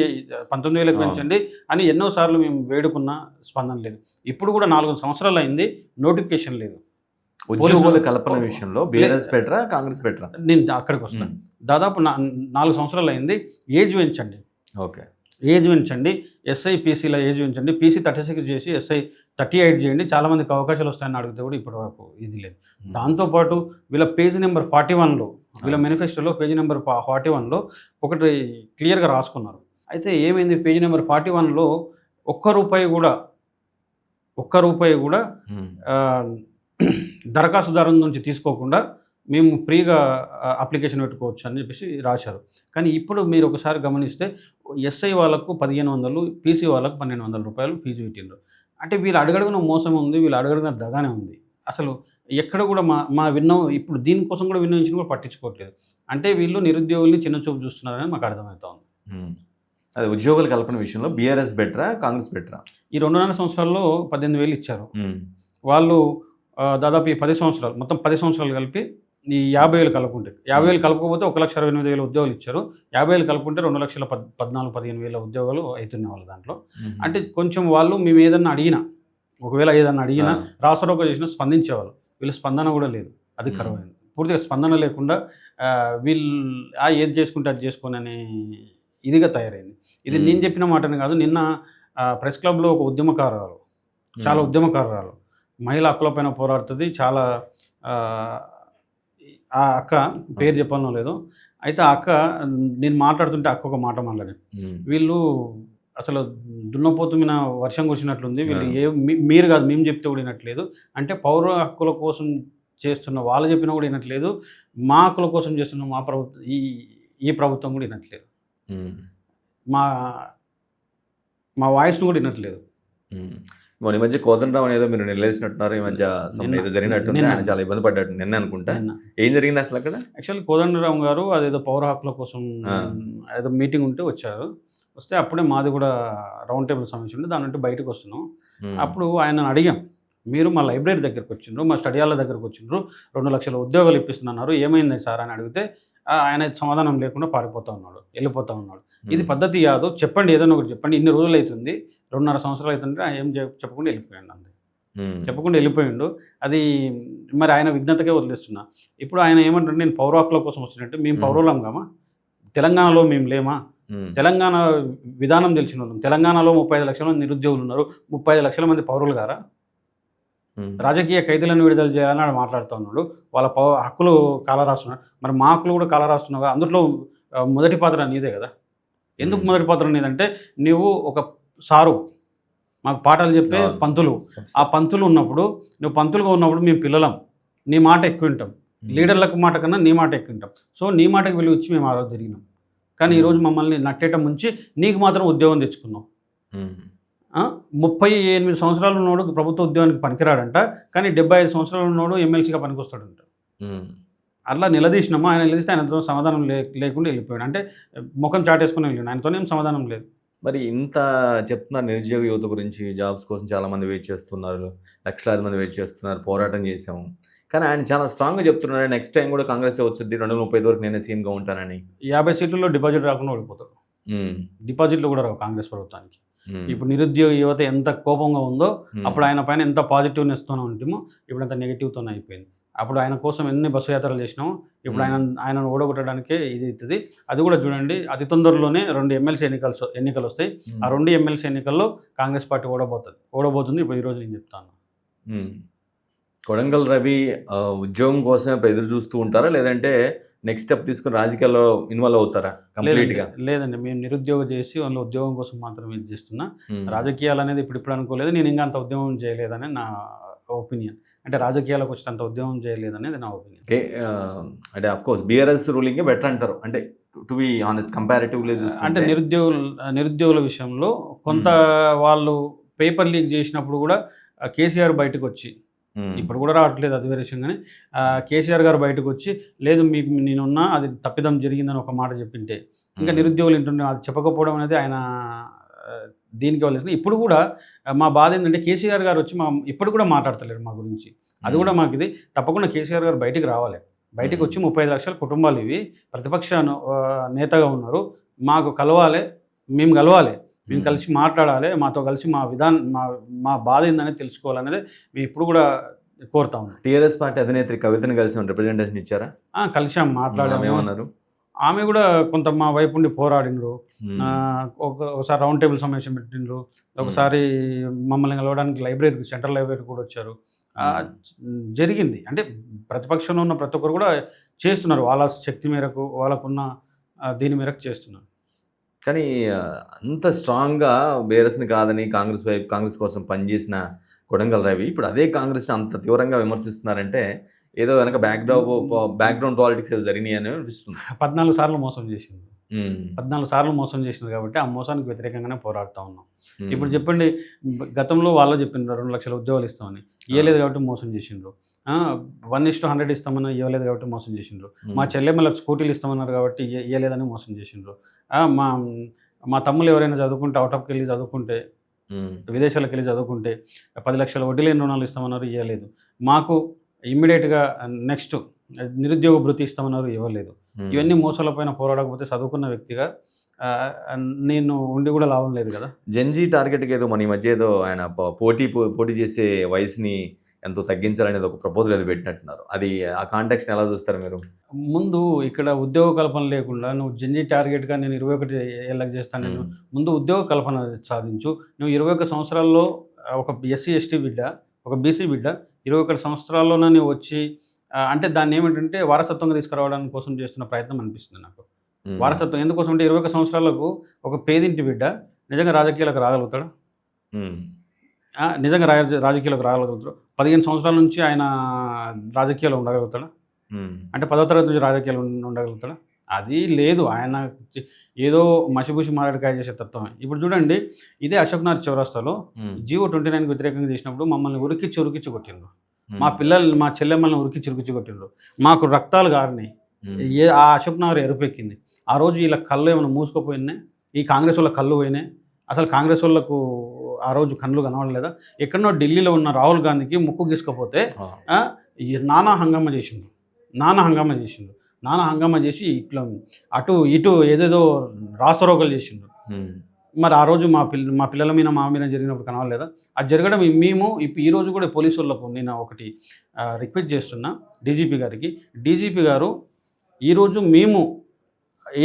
19,000కి పెంచండి అని ఎన్నోసార్లు మేము వేడుకున్నా స్పందన లేదు. ఇప్పుడు కూడా 4 సంవత్సరాలు అయింది, నోటిఫికేషన్ లేదు. ఉద్యోగుల కల్పన విషయంలో బీఆర్ఎస్ బెటరా కాంగ్రెస్ బెటరా? నేను అక్కడికి వస్తాను. దాదాపు 4 సంవత్సరాలు అయింది. ఏజ్ పెంచండి, ఓకే, ఏజ్ పెంచండి, ఎస్ఐ పీసీల ఏజ్ పెంచండి, పీసీ 36 చేసి ఎస్ఐ 38 చేయండి, చాలామందికి అవకాశాలు వస్తాయని అడిగితే కూడా ఇప్పటివరకు ఇది లేదు. దాంతోపాటు వీళ్ళ పేజ్ నెంబర్ 41లో, వీళ్ళ మేనిఫెస్టోలో పేజ్ నెంబర్ 41లో ఒకటి క్లియర్గా రాసుకున్నారు. అయితే ఏమైంది, పేజ్ నెంబర్ 41లో ఒక్క రూపాయి కూడా దరఖాస్తుదారు నుంచి తీసుకోకుండా మేము ఫ్రీగా అప్లికేషన్ పెట్టుకోవచ్చు అని చెప్పేసి రాశారు. కానీ ఇప్పుడు మీరు ఒకసారి గమనిస్తే ఎస్ఐ వాళ్ళకు 1,500, పీసీ వాళ్ళకు 1,200 రూపాయలు ఫీజు పెట్టిండ్రు. అంటే వీళ్ళు అడుగడుగున మోసం ఉంది, వీళ్ళు అడుగడుగున దగానే ఉంది. అసలు ఎక్కడ కూడా మా ఇప్పుడు దీనికోసం కూడా విన్నవించిన కూడా పట్టించుకోవట్లేదు. అంటే వీళ్ళు నిరుద్యోగుల్ని చిన్నచూపు చూస్తున్నారని మాకు అర్థమవుతా ఉంది. అదే ఉద్యోగుల కల్పన విషయంలో బీఆర్ఎస్ బెటరా కాంగ్రెస్ బెటరా? ఈ 2.5 సంవత్సరాల్లో 18,000 ఇచ్చారు. వాళ్ళు దాదాపు ఈ 10 సంవత్సరాలు, మొత్తం 10 సంవత్సరాలు కలిపి ఈ 50,000 కలుపుకుంటే, 50,000 కలుపుకోకపోతే 1,68,000 ఉద్యోగాలు ఇచ్చారు. 50,000 కలుపుకుంటే 2,14,15,000 ఉద్యోగాలు అవుతున్నాయి వాళ్ళ దాంట్లో. అంటే కొంచెం వాళ్ళు మేము ఏదన్నా అడిగినా, ఒకవేళ ఏదన్నా అడిగినా రాసరోక చేసినా స్పందించేవాళ్ళు. వీళ్ళు స్పందన కూడా లేదు, అది కరువైంది. పూర్తిగా స్పందన లేకుండా వీళ్ళు ఏది చేసుకుంటే అది చేసుకొని అనే ఇదిగా తయారైంది. ఇది నేను చెప్పిన మాటనే కాదు, నిన్న ప్రెస్ క్లబ్లో ఒక ఉద్యమకారురాలు, చాలా ఉద్యమకారురాలు, మహిళా హక్కుల పైన పోరాడుతుంది, చాలా ఆ అక్క పేరు చెప్పాలనో లేదు. అయితే ఆ అక్క, నేను మాట్లాడుతుంటే అక్క ఒక మాట మాట్లాడి, వీళ్ళు అసలు దున్నపోతు మీద వర్షం కురిసినట్లుంది, వీళ్ళు మీరు కాదు మేము చెప్తే కూడా వినట్లేదు, అంటే పౌర హక్కుల కోసం చేస్తున్న వాళ్ళు చెప్పినా కూడా వినట్లేదు, మా హక్కుల కోసం చేస్తున్న మా ప్రభుత్వం ఈ ప్రభుత్వం కూడా వినట్లేదు, మా వాయిస్ను కూడా వినట్లేదు. ఈ మధ్య కోదండరావు ఏదో మీరు నిలదీసినట్టున్నారు, ఈ మధ్య ఏదో జరిగినట్టుంది, ఆయన చాలా ఇబ్బంది పడ్డట్టు నిన్న అనుకుంటా. ఏం జరిగింది అసలు అక్కడ? యాక్చువల్లీ కోదండరావు గారు అదేదో పౌర హక్కుల కోసం ఏదో మీటింగ్ ఉంటే వచ్చారు. వస్తే అప్పుడే మాది కూడా రౌండ్ టేబుల్ సమస్య ఉంటే దాని నుండి బయటకు వస్తున్నాం. అప్పుడు ఆయన అడిగాం, మీరు మా లైబ్రరీ దగ్గరకు వచ్చిండ్రు, మా స్టడీ హాల్ దగ్గరకు వచ్చిండ్రు, 2 లక్షల ఉద్యోగాలు ఇప్పిస్తున్నారు, ఏమైంది సార్ అని అడిగితే ఆయన సమాధానం లేకుండా పారిపోతూ ఉన్నాడు, వెళ్ళిపోతూ ఉన్నాడు. ఇది పద్ధతి కాదు, చెప్పండి, ఏదైనా ఒకటి చెప్పండి, ఇన్ని రోజులు అవుతుంది, 2.5 సంవత్సరాలు అవుతుంటే ఏం చెప్పకుండా వెళ్ళిపోయాడు, అంతే చెప్పకుండా వెళ్ళిపోయిండు. అది మరి ఆయన విఘ్నతకే వదిలేస్తున్నా. ఇప్పుడు ఆయన ఏమంటారు, నేను పౌర హక్కుల కోసం వస్తున్నట్టు, మేము పౌరులం కామా, తెలంగాణలో మేము లేమా, తెలంగాణ విధానం తెలిసిన వాళ్ళం, తెలంగాణలో 35 లక్షల మంది నిరుద్యోగులు ఉన్నారు, 35 లక్షల మంది పౌరులు గారా, రాజకీయ ఖైదీలను విడుదల చేయాలని మాట్లాడుతూ ఉన్నాడు, వాళ్ళ హక్కులు కాలరాస్తున్నాడు, మరి మా హక్కులు కూడా కాలరాస్తున్నావు కదా, అందులో మొదటి పాత్ర నీదే కదా. ఎందుకు మొదటి పాత్ర నీదంటే, నువ్వు ఒక సారు మాకు పాఠాలు చెప్పే పంతులు, ఆ పంతులు ఉన్నప్పుడు, నువ్వు పంతులుగా ఉన్నప్పుడు మేము పిల్లలం, నీ మాట ఎక్కువ వింటాం, లీడర్లకు మాట కన్నా నీ మాట ఎక్కువ వింటాం, సో నీ మాటకు విలువ ఇచ్చి మేము ఆ రోజు తిరిగినాం. కానీ ఈరోజు మమ్మల్ని నట్టేయటం ముంచి నీకు మాత్రం ఉద్యోగం తెచ్చుకున్నాం. 38 సంవత్సరాలు ఉన్నోడు ప్రభుత్వ ఉద్యోగానికి పనికిరాడంట, కానీ 75 సంవత్సరాలు ఉన్నోడు ఎమ్మెల్సీగా పనికొస్తాడంట. అట్లా నిలదీసినామా, ఆయన నిలదీస్తే ఆయనతో సమాధానం లేకుండా వెళ్ళిపోయాడు. అంటే ముఖం చాటేసుకుని వెళ్ళాడు, ఆయనతోనేం సమాధానం లేదు. మరి ఇంత చెప్తున్నారు నిరుద్యోగ యువత గురించి, జాబ్స్ కోసం చాలామంది వెయిట్ చేస్తున్నారు, లక్షలాది మంది వెయిట్ చేస్తున్నారు, పోరాటం చేసాము, కానీ ఆయన చాలా స్ట్రాంగ్గా చెప్తున్నాడు, నెక్స్ట్ టైం కూడా కాంగ్రెస్ వచ్చింది, 2035 వరకు నేనే సీఎంగా ఉంటానని. 50 సీట్లలో డిపాజిట్ రాకుండా ఓడిపోతాడు, డిపాజిట్లు కూడా రావు కాంగ్రెస్ ప్రభుత్వానికి. ఇప్పుడు నిరుద్యోగ యువత ఎంత కోపంగా ఉందో, అప్పుడు ఆయన పైన ఎంత పాజిటివ్నెస్తోనే ఉంటామో, ఇప్పుడు అంత నెగిటివ్తోనే అయిపోయింది. అప్పుడు ఆయన కోసం ఎన్ని బస్సు యాత్రలు చేసినామో, ఇప్పుడు ఆయనను ఓడగొట్టడానికే ఇది అవుతుంది. అది కూడా చూడండి, అతి తొందరలోనే 2 ఎమ్మెల్సీ ఎన్నికలు వస్తాయి. ఆ 2 ఎమ్మెల్సీ ఎన్నికల్లో కాంగ్రెస్ పార్టీ ఓడబోతుంది. ఇప్పుడు ఈరోజు నేను చెప్తాను. కొడంగల్ రవి ఉద్యోగం కోసమే ఇప్పుడు ఎదురు చూస్తూ ఉంటారా, లేదంటే నెక్స్ట్ స్టెప్ తీసుకుని రాజకీయాల్లో ఇన్వాల్వ్ అవుతారా కంప్లీట్గా? లేదండి, మేము నిరుద్యోగం చేసి వాళ్ళ ఉద్యోగం కోసం మాత్రం ఇది చేస్తున్నా. రాజకీయాలు అనేది ఇప్పుడు అనుకోలేదు, నేను ఇంకా అంత ఉద్యమం చేయలేదని నా ఒపీనియన్. అంటే రాజకీయాలకు వచ్చినంత ఉద్యమం చేయలేదనేది నా ఒపీనియన్. అంటే అఫ్కోర్స్ బీఆర్ఎస్ రూలింగే బెటర్ అంటారు, అంటే టు బి హానెస్ట్ కంపారిటివ్లీ అంటే చూసుకుంటే నిరుద్యోగుల విషయంలో కొంత వాళ్ళు పేపర్ లీక్ చేసినప్పుడు కూడా కేసీఆర్ బయటకు వచ్చి, ఇప్పుడు కూడా రావట్లేదు అది వేరే విషయం, కానీ కేసీఆర్ గారు బయటకు వచ్చి లేదు మీకు నేనున్నా అది తప్పిదం జరిగిందని ఒక మాట చెప్పింటే ఇంకా నిరుద్యోగులు వింటుండే, అది చెప్పకపోవడం అనేది ఆయన దీనికి వదిలేసిన. ఇప్పుడు కూడా మా బాధ ఏంటంటే కేసీఆర్ గారు వచ్చి ఇప్పుడు కూడా మాట్లాడతలేరు మా గురించి. అది కూడా మాకు ఇది తప్పకుండా కేసీఆర్ గారు బయటికి రావాలి. బయటకు వచ్చి 35 లక్షల కుటుంబాలు ఇవి, ప్రతిపక్ష నేతగా ఉన్నారు, మాకు కలవాలి, మేము కలవాలి, మేము కలిసి మాట్లాడాలి, మాతో కలిసి మా బాధ ఏందనేది తెలుసుకోవాలనేది మేము ఇప్పుడు కూడా కోరుతా ఉన్నాం. టీఆర్ఎస్ పార్టీ అధినేత్రి కవితను కలిసి రిప్రజెంటేషన్ ఇచ్చారా? కలిసాం, మాట్లాడాము. ఏమన్నారు? ఆమె కూడా కొంత మా వైపు ఉండి పోరాడినరు. ఒకసారి రౌండ్ టేబుల్ సమావేశం పెట్టిండ్రు, ఒకసారి మమ్మల్ని కలవడానికి లైబ్రరీకి, సెంట్రల్ లైబ్రరీకి కూడా వచ్చారు. జరిగింది. అంటే ప్రతిపక్షంలో ఉన్న ప్రతి ఒక్కరు కూడా చేస్తున్నారు, వాళ్ళ శక్తి మేరకు, వాళ్ళకున్న దీని మేరకు చేస్తున్నారు. కానీ అంత స్ట్రాంగ్గా బీఆర్ఎస్ని కాదని కాంగ్రెస్ కోసం పనిచేసిన కొడంగల్ రవి ఇప్పుడు అదే కాంగ్రెస్ అంత తీవ్రంగా విమర్శిస్తున్నారంటే ఏదో వెనక బ్యాక్గ్రౌండ్ పాలిటిక్స్ ఏదో జరిగినాయి అని అనిపిస్తుంది. 14 సార్లు మోసం చేసింది. 14 సార్లు మోసం చేసింది కాబట్టి ఆ మోసానికి వ్యతిరేకంగానే పోరాడుతూ ఉన్నాం. ఇప్పుడు చెప్పండి, గతంలో వాళ్ళు చెప్పిండ్రు 2 లక్షల ఉద్యోగాలు ఇస్తామని, ఇవ్వలేదు కాబట్టి మోసం చేసిండ్రు. 1:100 ఇస్తామని ఇవ్వలేదు కాబట్టి మోసం చేసిండ్రు. మా చెల్లెమ్మలకు స్కూటీలు ఇస్తామన్నారు కాబట్టి ఇవ్వలేదని మోసం చేసిండ్రు. మా తమ్ముళ్ళు ఎవరైనా చదువుకుంటే అవుట్ ఆఫ్కి వెళ్ళి చదువుకుంటే, విదేశాలకు వెళ్ళి చదువుకుంటే 10 లక్షల వడ్డీ లేని రుణాలు ఇస్తామన్నారు, ఇవ్వలేదు. మాకు ఇమ్మీడియట్గా నెక్స్ట్ నిరుద్యోగ భృతి ఇస్తామన్నారు, ఇవ్వలేదు. ఇవన్నీ మోసాలపైన పోరాడకపోతే చదువుకున్న వ్యక్తిగా నేను ఉండి కూడా లాభం లేదు కదా. జెన్జీ టార్గెట్కి ఏదో మన ఈ మధ్య ఏదో ఆయన పోటీ చేసే వయసుని ఎంతో తగ్గించాలనేది ఒక ప్రపోజల్ ఏదో పెట్టినట్టున్నారు. అది ఆ కాంటాక్ట్ని ఎలా చూస్తారు మీరు? ముందు ఇక్కడ ఉద్యోగ కల్పన లేకుండా నువ్వు జెన్జీ టార్గెట్గా నేను 21 ఏళ్ళకి చేస్తాను, నేను ముందు ఉద్యోగ కల్పన సాధించు. నువ్వు 21 సంవత్సరాల్లో ఒక ఎస్సీ ఎస్టీ బిడ్డ, ఒక బీసీ బిడ్డ 21 సంవత్సరాల్లోనే నువ్వు వచ్చి అంటే దాన్ని ఏమిటంటే వారసత్వంగా తీసుకురావడానికి కోసం చేస్తున్న ప్రయత్నం అనిపిస్తుంది నాకు. వారసత్వం ఎందుకోసం అంటే 21 సంవత్సరాలకు ఒక పేదింటి బిడ్డ నిజంగా రాజకీయాలకు రాగలుగుతాడు? నిజంగా రాజకీయాలకు రాగలుగుతాడు? 15 సంవత్సరాల నుంచి ఆయన రాజకీయాలు ఉండగలుగుతాడా? అంటే 10వ తరగతి నుంచి రాజకీయాలు ఉండగలుగుతాడా? అది లేదు. ఆయన ఏదో మసిబూసి మారడికాయ చేసే తత్వమే. ఇప్పుడు చూడండి, ఇదే అశోక్ నగర్ చౌరస్తాలో జీవో 29కి వ్యతిరేకంగా చేసినప్పుడు మమ్మల్ని ఉరికిచ్చి కొట్టిండ్రు. మా చెల్లెమ్మల్ని ఉరికిచ్చి కొట్టిండ్రు. మాకు రక్తాలు గారినాయి. ఆ అశోక్ నగర్ ఎరుపెక్కింది. ఆ రోజు ఇలా కళ్ళు ఏమైనా మూసుకుపోయినాయి, ఈ కాంగ్రెస్ వాళ్ళ కళ్ళు పోయినాయి. అసలు కాంగ్రెస్ వాళ్ళకు ఆ రోజు కళ్ళు కనబడలేదా? ఎక్కడో ఢిల్లీలో ఉన్న రాహుల్ గాంధీకి ముక్కు గీసుకపోతే నానా హంగామా చేసిండ్రు. నానా హంగామా చేసి ఇట్లా అటు ఇటు ఏదేదో రాస్తరోకలు చేసిండ్రు. మరి ఆ రోజు మా పిల్లల మీద మా మీద జరిగినప్పుడు కనవలేదా? అది జరగడం మేము ఈ రోజు కూడా పోలీసు వాళ్ళకు నేను ఒకటి రిక్వెస్ట్ చేస్తున్నా డీజీపీ గారికి. డీజీపీ గారు ఈరోజు మేము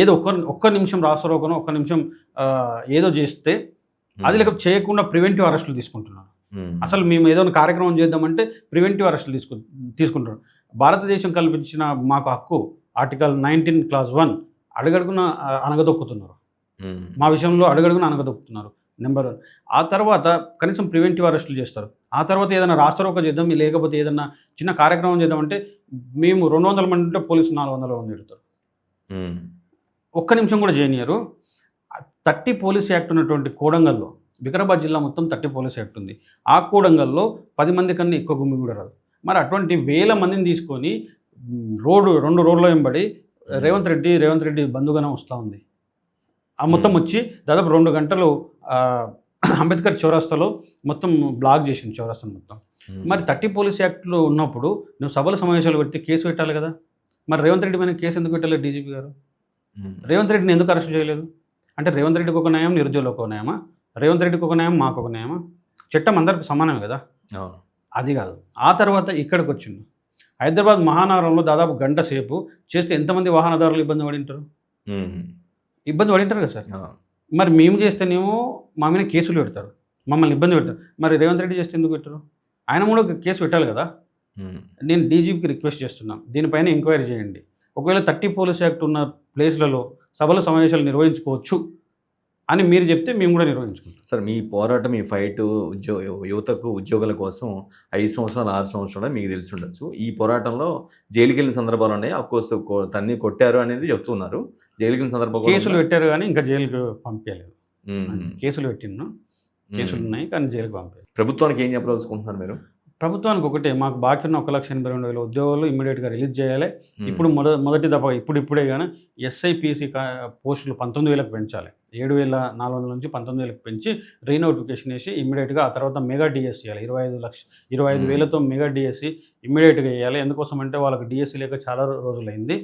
ఏదో ఒక్క నిమిషం రాస్తరోకను, ఒక్క నిమిషం ఏదో చేస్తే అది లేక చేయకుండా ప్రివెంటివ్ అరెస్టులు తీసుకుంటున్నారు. అసలు మేము ఏదో కార్యక్రమం చేద్దామంటే ప్రివెంటివ్ అరెస్టులు తీసుకుంటున్నారు. భారతదేశం కల్పించిన మాకు హక్కు ఆర్టికల్ 19 క్లాస్ 1 అడుగడుగున అనగదొక్కుతున్నారు. మా విషయంలో అడుగడుగున అనగదొక్కుతున్నారు. నెంబర్ 1. ఆ తర్వాత కనీసం ప్రివెంటివ్ అరెస్టులు చేస్తారు. ఆ తర్వాత ఏదైనా రాస్తరోక చేద్దాం, లేకపోతే ఏదైనా చిన్న కార్యక్రమం చేద్దామంటే మేము 200 మంది ఉంటే పోలీసులు 400 మంది పెడతారు. ఒక్క నిమిషం కూడా చేయనియరు. 30 పోలీస్ యాక్ట్ ఉన్నటువంటి కోడంగల్లో, వికారాబాద్ జిల్లా మొత్తం 30 పోలీస్ యాక్ట్ ఉంది. ఆ కోడంగల్లో 10 మంది కన్నా ఎక్కువ గుమ్మి కూడా రాదు. మరి అటువంటి వేల మందిని తీసుకొని 2 రోడ్ల వెంబడి రేవంత్ రెడ్డి బంధుగణం వస్తూ ఉంది. ఆ మొత్తం వచ్చి దాదాపు 2 గంటలు అంబేద్కర్ చౌరస్తాలో మొత్తం బ్లాక్ చేసింది చౌరస్తాను మొత్తం. మరి 30 పోలీస్ యాక్ట్లో ఉన్నప్పుడు నువ్వు సభల సమావేశాలు పెడితే కేసు పెట్టాలి కదా. మరి రేవంత్ రెడ్డి మీద కేసు ఎందుకు పెట్టలేదు డీజీపీ గారు? రేవంత్ రెడ్డిని ఎందుకు అరెస్ట్ చేయలేదు? అంటే రేవంత్ రెడ్డికి ఒక న్యాయం, నిరుద్యోగులకు ఒక న్యాయమా? రేవంత్ రెడ్డికి ఒక న్యాయం, మాకు ఒక న్యాయమా? చట్టం అందరికి సమానమే కదా. అది కాదు. ఆ తర్వాత ఇక్కడికి వచ్చిండు. హైదరాబాద్ మహానగరంలో దాదాపు గంట సేపు చేస్తే ఎంతమంది వాహనదారులు ఇబ్బంది పడింటారు కదా సార్. మరి మేము చేస్తేనేమో మా మీద కేసులు పెడతారు, మమ్మల్ని ఇబ్బంది పెడతారు. మరి రేవంత్ రెడ్డి చేస్తే ఎందుకు పెట్టారు? ఆయన కూడా కేసు పెట్టాలి కదా. నేను డీజీపీకి రిక్వెస్ట్ చేస్తున్నాను, దీనిపైన ఎంక్వైరీ చేయండి. ఒకవేళ 30 పోలీస్ యాక్ట్ ఉన్న ప్లేస్లలో సభల సమావేశాలు నిర్వహించుకోవచ్చు అని మీరు చెప్తే మేము కూడా నిర్వహించుకుంటాం. సార్ మీ పోరాటం, మీ ఫైట్ యువతకు ఉద్యోగాల కోసం 5 సంవత్సరాలు, 6 సంవత్సరాలు మీకు తెలిసి ఉండొచ్చు. ఈ పోరాటంలో జైలుకి వెళ్ళిన సందర్భాలు ఉన్నాయి. ఆఫ్కోర్స్ తన్ని కొట్టారు అనేది చెప్తున్నారు. జైలుకి వెళ్ళిన సందర్భం కూడా కేసులు ఉందా? పెట్టారు కానీ ఇంకా జైలుకి పంపించలేదు. మ్మ్. కేసులు పెట్టిండు, కేసులు ఉన్నాయి కానీ జైలుకి పంపించలేదు. ప్రభుత్వానికి ఏం చెప్పదలుచుకుంటున్నారు మీరు? ప్రభుత్వానికి ఒకటే, మాకు బాకీ ఉన్న 1,82,000 ఉద్యోగాలు ఇమ్మీడియట్గా రిలీజ్ చేయాలి. ఇప్పుడు మొదటి దఫా ఇప్పుడే కానీ ఎస్ఐపిసి పోస్టులు 19,000కు పెంచాలి. 7,400 నుంచి 19,000కు పెంచి రీనోటిఫికేషన్ వేసి ఇమ్మీడియట్గా ఆ తర్వాత మెగా డిఎస్సి చేయాలి. 25,000తో మెగా డిఎస్సి ఇమ్మీడియట్గా వేయాలి. ఎందుకోసం అంటే వాళ్ళకి డిఎస్సి లేక చాలా రోజులైంది.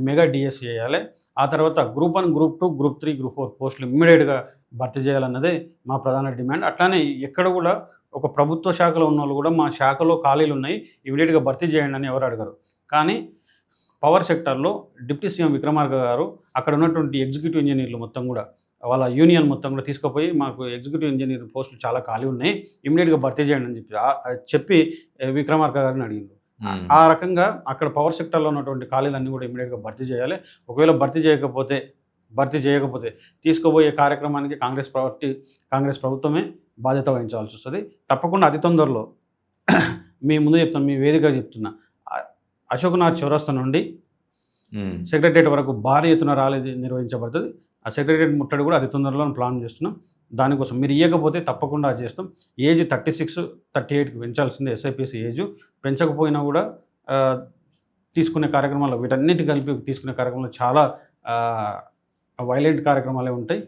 మెగా డిఎస్సి చేయాలి. ఆ తర్వాత గ్రూప్ 1, గ్రూప్ 2, గ్రూప్ 3, గ్రూప్ 4 పోస్టులు ఇమ్మీడియట్గా భర్తీ చేయాలన్నదే మా ప్రధాన డిమాండ్. అట్లానే ఎక్కడ కూడా ఒక ప్రభుత్వ శాఖలో ఉన్న వాళ్ళు కూడా మా శాఖలో ఖాళీలు ఉన్నాయి ఇమీడియట్గా భర్తీ చేయండి అని ఎవరు అడగరు. కానీ పవర్ సెక్టార్లో డిప్యూటీ సీఎం విక్రమార్క గారు అక్కడ ఉన్నటువంటి ఎగ్జిక్యూటివ్ ఇంజనీర్లు మొత్తం కూడా వాళ్ళ యూనియన్ మొత్తం కూడా తీసుకుపోయి మాకు ఎగ్జిక్యూటివ్ ఇంజనీర్ పోస్టులు చాలా ఖాళీ ఉన్నాయి ఇమీడియట్గా భర్తీ చేయండి అని చెప్పి విక్రమార్క గారిని అడిగింది. ఆ రకంగా అక్కడ పవర్ సెక్టార్లో ఉన్నటువంటి ఖాళీలన్నీ కూడా ఇమీడియట్గా భర్తీ చేయాలి. ఒకవేళ భర్తీ చేయకపోతే తీసుకుపోయే కార్యక్రమానికి కాంగ్రెస్ ప్రభుత్వమే బాధ్యత వహించాల్సి వస్తుంది. తప్పకుండా అతి తొందరలో మీ ముందు చెప్తాను, మీ వేదిక చెప్తున్నా, అశోక్నగర్ చౌరస్తా నుండి సెక్రటరియట్ వరకు భారీ ఎత్తున ర్యాలీ నిర్వహించబడుతుంది. ఆ సెక్రటరియట్ ముట్టడి కూడా అతి తొందరలో ప్లాన్ చేస్తున్నాం. దానికోసం మీరు ఇవ్వకపోతే తప్పకుండా అది చేస్తాం. ఏజ్ 36, 38కి పెంచాల్సిందే ఎస్ఐపిసి ఏజ్. పెంచకపోయినా కూడా తీసుకునే కార్యక్రమాలు వీటన్నిటి కలిపి తీసుకునే కార్యక్రమాలు చాలా వైలెంట్ కార్యక్రమాలే ఉంటాయి.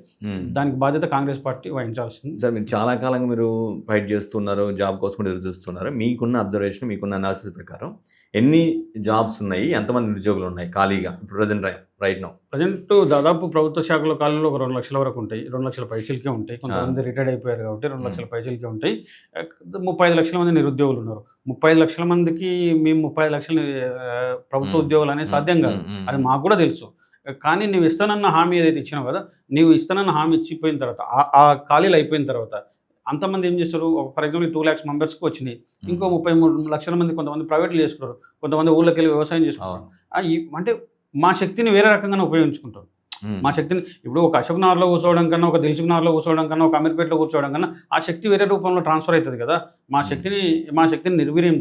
దానికి బాధ్యత కాంగ్రెస్ పార్టీ వహించాల్సింది. సార్ మీరు చాలా కాలంగా మీరు ఫైట్ చేస్తున్నారు, జాబ్ కోసం ఎదురు చూస్తున్నారు. మీకున్న అబ్జర్వేషన్, మీకున్న అనాలిసిస్ ప్రకారం ఎన్ని జాబ్స్ ఉన్నాయి, ఎంతమంది నిరుద్యోగులు ఉన్నాయి ఖాళీగా ప్రజెంట్ రైట్ నౌ? ప్రజెంట్ దాదాపు ప్రభుత్వ శాఖలో ఖాళీలు ఒక 2 లక్షల వరకు ఉంటాయి. 2 లక్షల పైచీలకే ఉంటాయి. కొంతమంది రిటైర్డ్ అయిపోయారు కాబట్టి 2 లక్షల పైచీలకే ఉంటాయి. 35 లక్షల మంది నిరుద్యోగులు ఉన్నారు. 35 లక్షల మందికి మేము 35 లక్షల ప్రభుత్వ ఉద్యోగాలు అనేది సాధ్యం కాదు. అది మాకు కూడా తెలుసు. కానీ నువ్వు ఇస్తానన్న హామీ ఏదైతే ఇచ్చినావు కదా, నీవు ఇస్తానన్న హామీ ఇచ్చిపోయిన తర్వాత ఆ ఖాళీలు అయిపోయిన తర్వాత అంతమంది ఏం చేస్తారు? ఫర్ ఎగ్జాంపుల్ 2 lakhs మెంబర్స్కి వచ్చినాయి. ఇంకో 33 లక్షల మంది కొంతమంది ప్రైవేట్లు చేసుకున్నారు, కొంతమంది ఊళ్ళకి వెళ్ళి వ్యవసాయం చేసుకున్నారు. అంటే మా శక్తిని వేరే రకంగానే ఉపయోగించుకుంటారు. మా శక్తిని ఇప్పుడు ఒక అశోక్నగర్లో కూర్చోవడం కన్నా, ఒక దిల్సుఖ్నగర్లో కూర్చోవడం కన్నా, ఒక అమీర్పేటలో కూర్చోవడం కన్నా ఆ శక్తి వేరే రూపంలో ట్రాన్స్ఫర్ అవుతుంది కదా. మా శక్తిని నిర్వీర్యం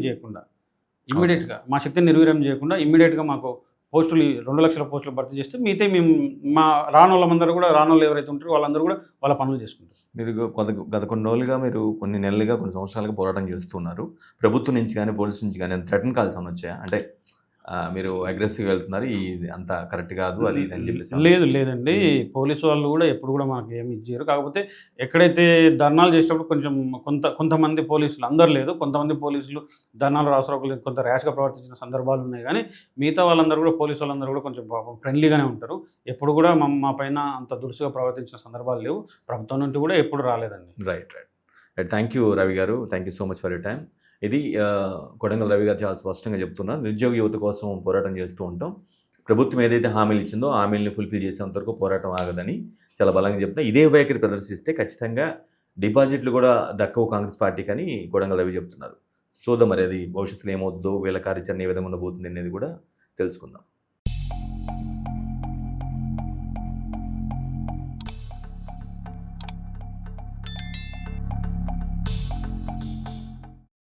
చేయకుండా ఇమ్మీడియట్గా మాకు పోస్టులు 2 లక్షల పోస్టులు భర్తీ చేస్తే మిగతా మేము మా రానోళ్ళందరూ కూడా ఎవరైతే ఉంటారో వాళ్ళందరూ కూడా వాళ్ళ పనులు చేసుకుంటారు. మీరు గత కొన్ని రోజులుగా, మీరు కొన్ని నెలలుగా, కొన్ని సంవత్సరాలుగా పోరాటం చేస్తున్నారు. ప్రభుత్వం నుంచి కానీ, పోలీసు నుంచి కానీ థ్రెటన్ కాల్స్ ఏమైనా వచ్చాయా? అంటే మీరు అగ్రెసివ్గా వెళ్తున్నారు, ఇది అంత కరెక్ట్ కాదు, అది ఇది అని చెప్పేసి. లేదండి, పోలీసు వాళ్ళు కూడా ఎప్పుడు కూడా మనకు ఏమి ఇచ్చారు. కాకపోతే ఎక్కడైతే ధర్నాలు చేసేటప్పుడు కొంచెం కొంతమంది పోలీసులు, అందరు లేదు, కొంతమంది పోలీసులు ధర్నాలు రాసరకు కొంత ర్యాష్గా ప్రవర్తించిన సందర్భాలు ఉన్నాయి. కానీ మిగతా వాళ్ళందరూ కూడా, పోలీసు వాళ్ళందరూ కూడా కొంచెం ఫ్రెండ్లీగానే ఉంటారు. ఎప్పుడు కూడా మా పైన అంత దురుసుగా ప్రవర్తించిన సందర్భాలు లేవు. ప్రభుత్వం నుండి కూడా ఎప్పుడు రాలేదండి. Right. Thank you Ravi garu, thank you so much for your time. ఇది కొడంగల్ రవి గారు చాలా స్పష్టంగా చెప్తున్నారు. నిరుద్యోగ యువత కోసం పోరాటం చేస్తూ ఉంటాం. ప్రభుత్వం ఏదైతే హామీలు ఇచ్చిందో ఆ హామీలను ఫుల్ఫిల్ చేసేంత వరకు పోరాటం ఆగదని చాలా బలంగా చెప్తున్నా. ఇదే వైఖరి ప్రదర్శిస్తే ఖచ్చితంగా డిపాజిట్లు కూడా దక్కవు కాంగ్రెస్ పార్టీకి అని కొడంగల్ రవి చెప్తున్నారు. చూద్దాం మరి అది భవిష్యత్తులో ఏమవుతుందో, వీళ్ళ కార్యాచరణ ఏ విధంగా ఉండబోతుంది అనేది కూడా తెలుసుకుందాం.